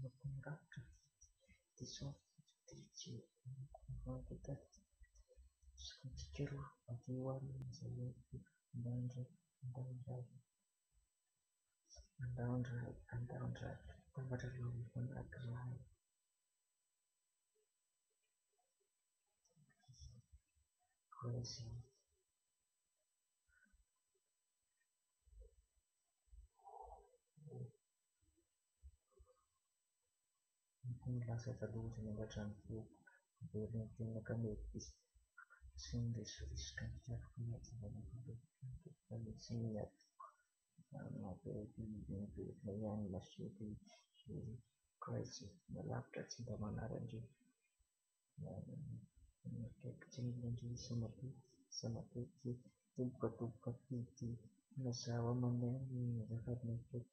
Mapungaca Tisofo Tichi Mavita Skitcheru Ajiwan Zayeti Bandra and down drive Pavaralum Panakrai Crazy Lasa Talus and the Tranfu Building Tinakami is seeing this structure from seeing that baby into the young Mashudi crisis the laughter in the Manaranji Kecil Samapiti Tupa Piti Nasawa Manani Zakat Naked